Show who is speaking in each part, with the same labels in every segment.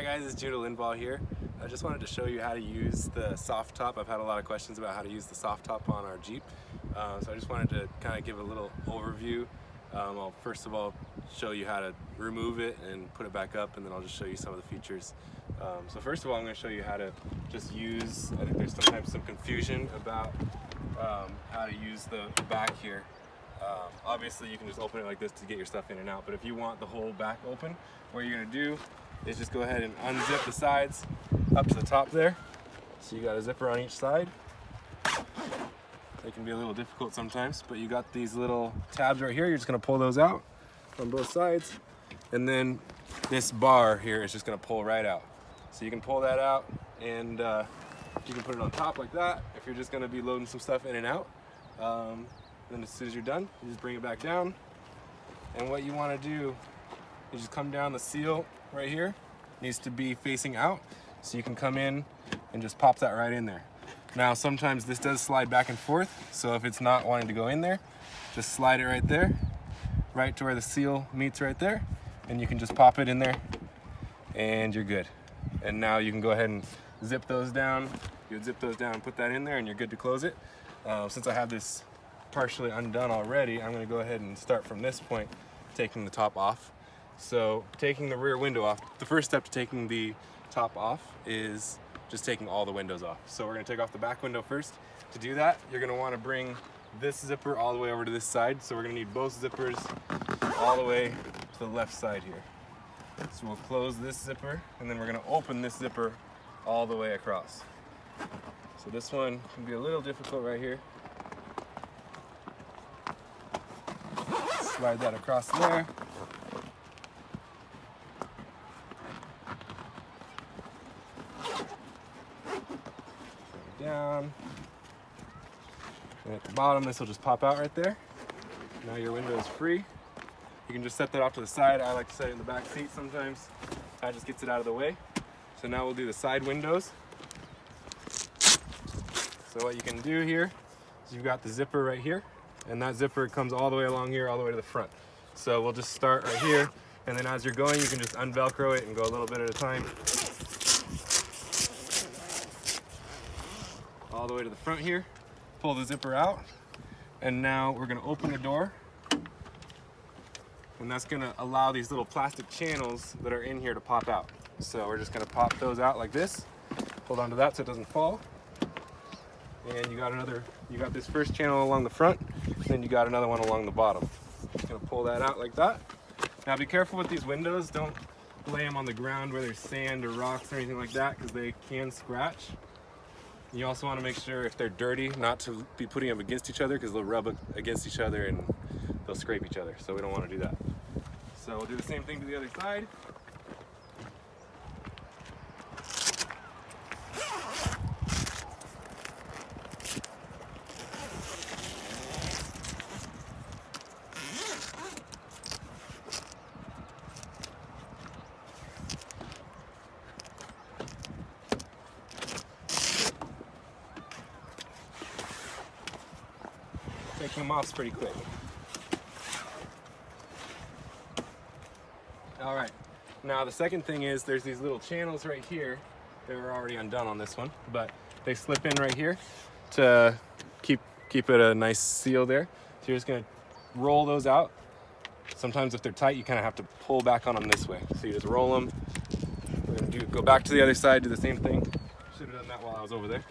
Speaker 1: Hi guys, it's Judah Lindball here. I just wanted to show you how to use the soft top. I've had a lot of questions about how to use the soft top on our Jeep. So I just wanted to kind of give a little overview. I'll first of all show you how to remove it and put it back up, and then I'll just show you some of the features. So first of all, I'm going to show you how to just use, I think there's sometimes some confusion about how to use the back here. Obviously you can just open it like this to get your stuff in and out, but if you want the whole back open, what you're going to do is just go ahead and unzip the sides up to the top there. So you got a zipper on each side. They can be a little difficult sometimes, but you got these little tabs right here. You're just going to pull those out on both sides, and then this bar here is just going to pull right out. So you can pull that out, and you can put it on top like that if you're just going to be loading some stuff in and out. Then as soon as you're done, you just bring it back down, and what you want to do is just come down. The seal right here needs to be facing out, so you can come in and just pop that right in there. Now sometimes this does slide back and forth, so if it's not wanting to go in there, just slide it right there, right to where the seal meets right there, and you can just pop it in there and you're good. And now you can go ahead and zip those down. You would zip those down and put that in there and you're good to close it. Since I have this partially undone already, I'm going to go ahead and start from this point, taking the top off. So taking the rear window off, the first step to taking the top off is just taking all the windows off. So we're going to take off the back window first. To do that, you're going to want to bring this zipper all the way over to this side. So we're going to need both zippers all the way to the left side here. So we'll close this zipper, and then we're going to open this zipper all the way across. So this one can be a little difficult right here. Slide that across there. Down, and at the bottom this will just pop out right there. Now your window is free. You can just set that off to the side. I like to set it in the back seat sometimes. That just gets it out of the way. So now we'll do the side windows. So what you can do here is you've got the zipper right here, and that zipper comes all the way along here, all the way to the front. So we'll just start right here, and then as you're going you can just unvelcro it and go a little bit at a time. All the way to the front here, pull the zipper out, and now we're going to open the door, and that's going to allow these little plastic channels that are in here to pop out. So we're just going to pop those out like this, hold on to that so it doesn't fall, and you got this first channel along the front, and then you got another one along the bottom. Just going to pull that out like that. Now be careful with these windows, don't lay them on the ground where there's sand or rocks or anything like that, because they can scratch. You also want to make sure if they're dirty not to be putting them against each other, because they'll rub against each other and they'll scrape each other, so we don't want to do that. So we'll do the same thing to the other side. Taking them off is pretty quick. All right, now the second thing is there's these little channels right here. They were already undone on this one, but they slip in right here to keep it a nice seal there. So you're just gonna roll those out. Sometimes if they're tight, you kind of have to pull back on them this way. So you just roll them. We're gonna go back to the other side, do the same thing. Should have done that while I was over there.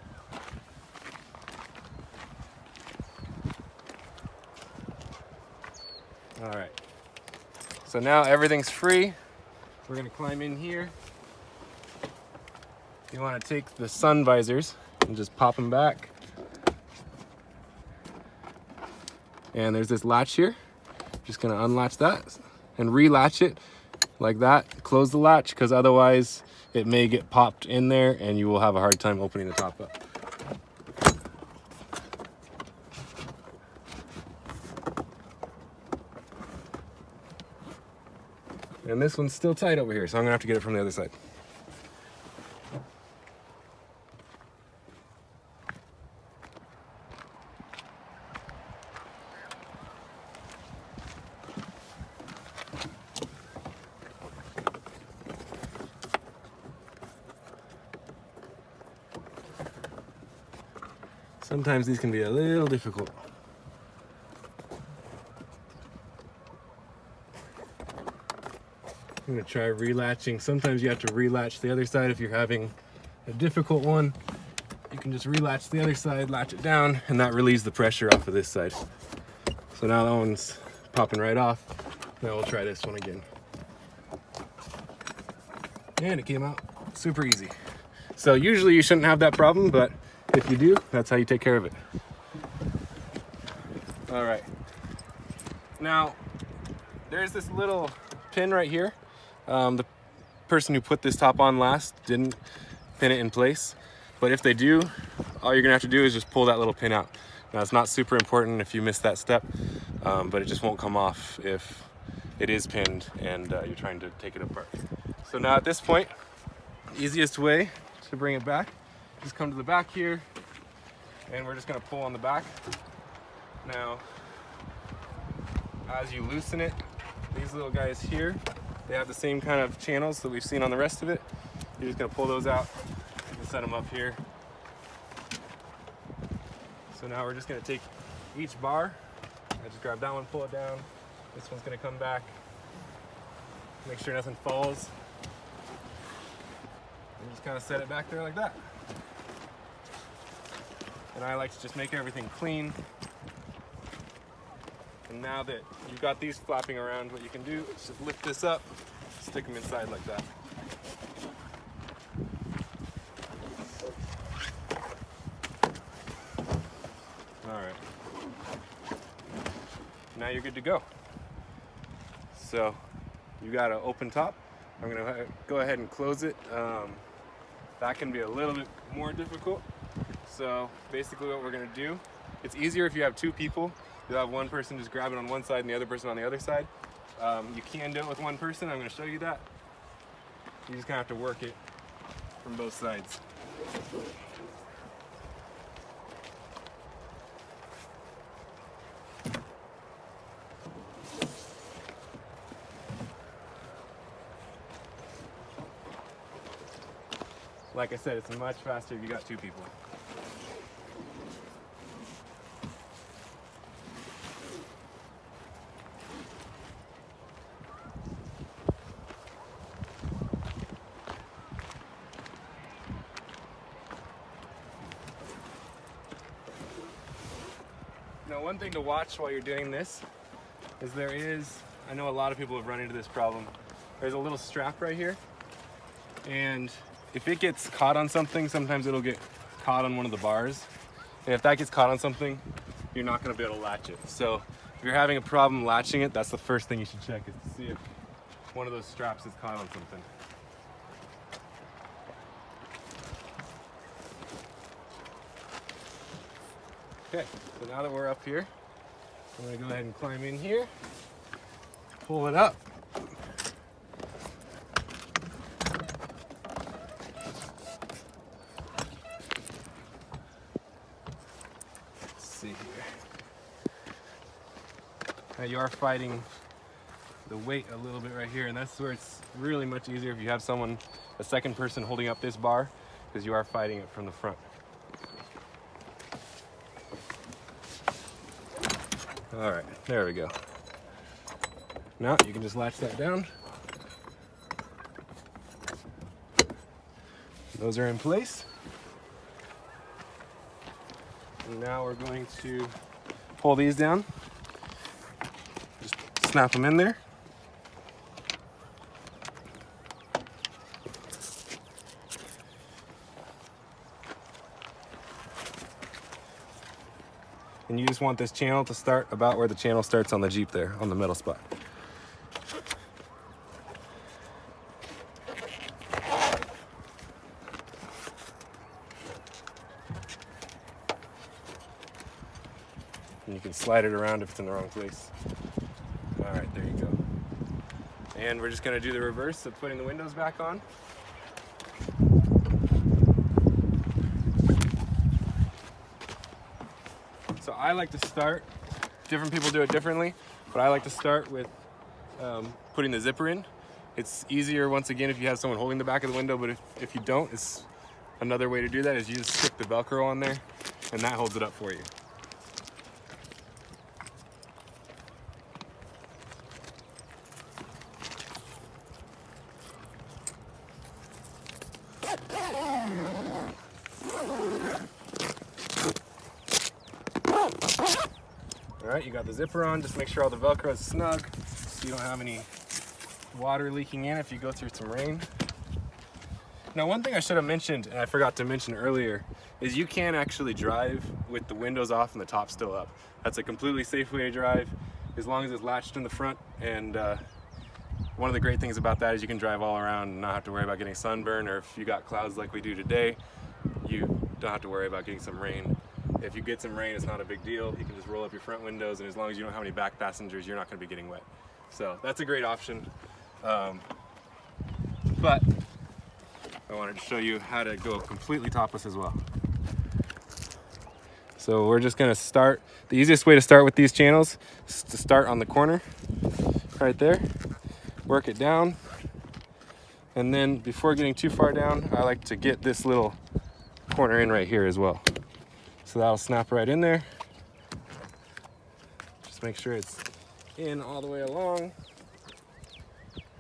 Speaker 1: All right, so now everything's free. We're gonna climb in here. You wanna take the sun visors and just pop them back. And there's this latch here. Just gonna unlatch that and relatch it like that. Close the latch, because otherwise it may get popped in there and you will have a hard time opening the top up. And this one's still tight over here, so I'm gonna have to get it from the other side. Sometimes these can be a little difficult. I'm gonna try relatching. Sometimes you have to relatch the other side if you're having a difficult one. You can just relatch the other side, latch it down, and that relieves the pressure off of this side. So now that one's popping right off. Now we'll try this one again. And it came out super easy. So usually you shouldn't have that problem, but if you do, that's how you take care of it. All right. Now, there's this little pin right here. The person who put this top on last didn't pin it in place. But if they do, all you're gonna have to do is just pull that little pin out. Now, it's not super important if you miss that step, but it just won't come off if it is pinned and you're trying to take it apart. So now at this point, easiest way to bring it back, just come to the back here, and we're just gonna pull on the back. Now, as you loosen it, these little guys here, they have the same kind of channels that we've seen on the rest of it. You're just gonna pull those out and set them up here. So now we're just gonna take each bar. I just grab that one, pull it down. This one's gonna come back. Make sure nothing falls. And just kind of set it back there like that. And I like to just make everything clean. And now that you've got these flapping around, what you can do is just lift this up, stick them inside like that. All right. Now you're good to go. So you got an open top. I'm gonna go ahead and close it. That can be a little bit more difficult. So basically what we're gonna do, it's easier if you have two people. You'll have one person just grab it on one side and the other person on the other side. You can do it with one person. I'm gonna show you that. You just kind of have to work it from both sides. Like I said, it's much faster if you got two people. Now, one thing to watch while you're doing this is I know a lot of people have run into this problem. There's a little strap right here, and if it gets caught on something, sometimes it'll get caught on one of the bars. And if that gets caught on something, you're not gonna be able to latch it. So if you're having a problem latching it, that's the first thing you should check, is to see if one of those straps is caught on something. Okay, so now that we're up here, I'm gonna go ahead and climb in here, pull it up. Let's see here. Now you are fighting the weight a little bit right here, and that's where it's really much easier if you have a second person holding up this bar, because you are fighting it from the front. All right, there we go. Now you can just latch that down. Those are in place. And now we're going to pull these down. Just snap them in there. And you just want this channel to start about where the channel starts on the Jeep there, on the middle spot. And you can slide it around if it's in the wrong place. All right, there you go. And we're just gonna do the reverse of putting the windows back on. So I like to start, different people do it differently, but I like to start with putting the zipper in. It's easier, once again, if you have someone holding the back of the window, but if you don't, it's another way to do that is you just stick the Velcro on there and that holds it up for you. Alright, you got the zipper on. Just make sure all the Velcro is snug so you don't have any water leaking in if you go through some rain. Now, one thing I should have mentioned, and I forgot to mention earlier, is you can actually drive with the windows off and the top still up. That's a completely safe way to drive, as long as it's latched in the front. And one of the great things about that is you can drive all around and not have to worry about getting sunburn, or if you got clouds like we do today, you don't have to worry about getting some rain. If you get some rain, it's not a big deal. You can just roll up your front windows, and as long as you don't have any back passengers, you're not going to be getting wet. So that's a great option. But I wanted to show you how to go completely topless as well. So we're just going to start. The easiest way to start with these channels is to start on the corner right there, work it down, and then before getting too far down, I like to get this little corner in right here as well. So that'll snap right in there. Just make sure it's in all the way along.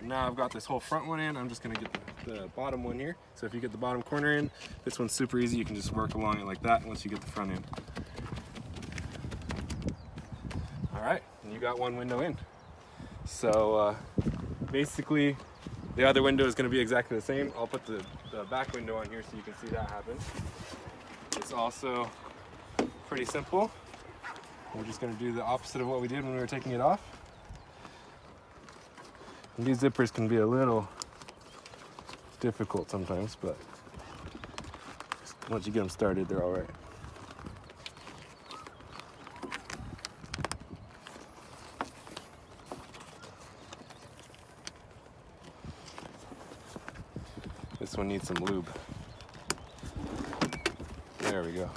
Speaker 1: And now I've got this whole front one in. I'm just gonna get the bottom one here. So if you get the bottom corner in, this one's super easy. You can just work along it like that once you get the front in. All right, and you got one window in. So basically, the other window is gonna be exactly the same. I'll put the back window on here so you can see that happen. It's also pretty simple. We're just going to do the opposite of what we did when we were taking it off. And these zippers can be a little difficult sometimes, but once you get them started, they're all right. This one needs some lube. There we go.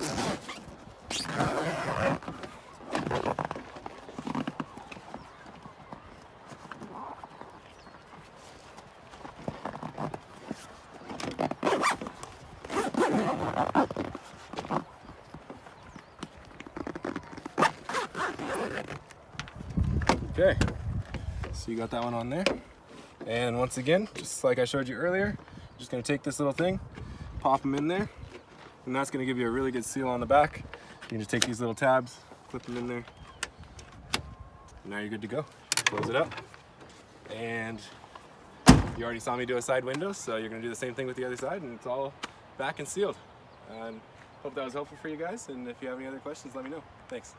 Speaker 1: Okay, so you got that one on there. And once again, just like I showed you earlier, just gonna take this little thing, pop them in there, and that's gonna give you a really good seal on the back. You can just take these little tabs, clip them in there, and now you're good to go. Close it up. And you already saw me do a side window, so you're gonna do the same thing with the other side, and it's all back and sealed. And hope that was helpful for you guys, and if you have any other questions, let me know. Thanks.